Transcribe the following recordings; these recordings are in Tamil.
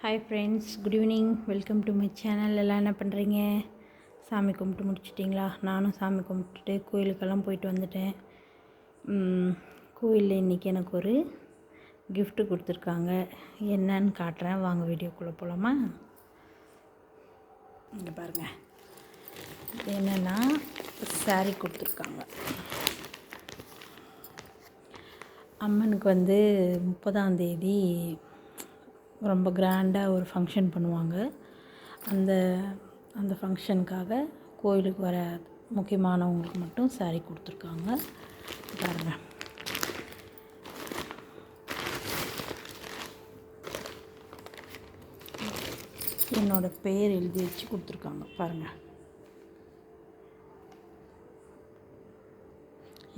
Hi friends, good evening. Welcome to my channel. எல்லாம் என்ன பண்ணுறீங்க? சாமி கும்பிட்டு முடிச்சிட்டிங்களா? நானும் சாமி கும்பிட்டுட்டு கோயிலுக்கெல்லாம் போயிட்டு வந்துட்டேன். கோயிலில் இன்றைக்கி எனக்கு ஒரு கிஃப்ட்டு கொடுத்துருக்காங்க. என்னன்னு காட்டுறேன், வாங்க வீடியோக்குள்ளே போகலாமா? இங்கே பாருங்கள், என்னென்னா சாரீ கொடுத்துருக்காங்க. அம்மனுக்கு 30ஆம் தேதி ரொம்ப கிராண்டாக ஒரு ஃபங்க்ஷன் பண்ணுவாங்க. அந்த ஃபங்க்ஷனுக்காக கோயிலுக்கு வர முக்கியமானவங்களுக்கு மட்டும் சாரீ கொடுத்துருக்காங்க. பாருங்கள், என்னோடய பேர் எழுதி வச்சு கொடுத்துருக்காங்க. பாருங்கள்,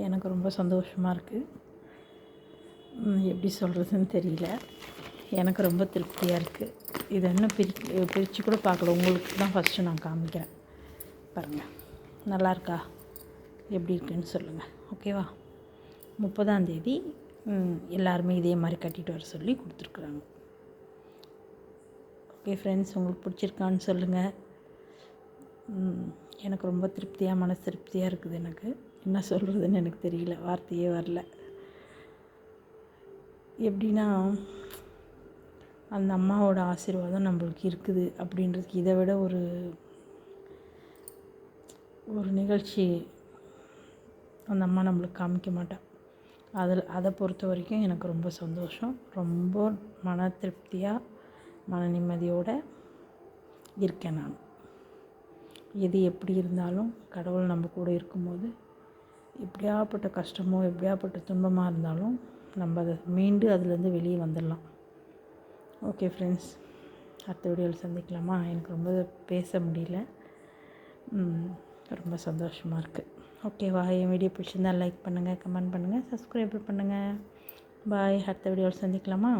எனக்கு ரொம்ப சந்தோஷமாக இருக்குது. எப்படி சொல்கிறதுன்னு தெரியல. எனக்கு ரொம்ப திருப்தியாக இருக்குது. இது இன்னும் பிரித்து கூட பார்க்கல. உங்களுக்கு தான் ஃபஸ்ட்டு நான் காமிக்கிறேன். பாருங்கள், நல்லாயிருக்கா? எப்படி இருக்குன்னு சொல்லுங்கள். ஓகேவா? 30ஆம் தேதி எல்லாருமே இதே மாதிரி கட்டிட்டு வர சொல்லி கொடுத்துருக்குறாங்க. ஓகே ஃப்ரெண்ட்ஸ், உங்களுக்கு பிடிச்சிருக்கான்னு சொல்லுங்கள். எனக்கு ரொம்ப திருப்தியாக, மனசு திருப்தியாக இருக்குது. எனக்கு என்ன சொல்கிறதுன்னு எனக்கு தெரியல, வார்த்தையே வரல. எப்படின்னா, அந்த அம்மாவோட ஆசீர்வாதம் நம்மளுக்கு இருக்குது அப்படின்றதுக்கு இதை விட ஒரு நிகழ்ச்சி அந்த அம்மா நம்மளுக்கு காமிக்க மாட்டாள். அதை பொறுத்த வரைக்கும் எனக்கு ரொம்ப சந்தோஷம். ரொம்ப மன திருப்தியாக, மன நிம்மதியோடு இருக்கேன் நான். எது எப்படி இருந்தாலும் கடவுள் நம்ம கூட இருக்கும்போது, எப்படியாப்பட்ட கஷ்டமோ எப்படியாப்பட்ட துன்பமாக இருந்தாலும் நம்ம அதை மீண்டு அதுலேருந்து வெளியே வந்துடலாம். ஓகே ஃப்ரெண்ட்ஸ், அடுத்த வீடியோவில் சந்திக்கலாமா? எனக்கு ரொம்ப பேச முடியல. ரொம்ப சந்தோஷமாக இருக்குது. ஓகேவா? என் வீடியோ பிடிச்சிருந்தால் லைக் பண்ணுங்கள், கமெண்ட் பண்ணுங்கள், சப்ஸ்கிரைப் பண்ணுங்கள். பாய். அடுத்த வீடியோவில் சந்திக்கலாமா?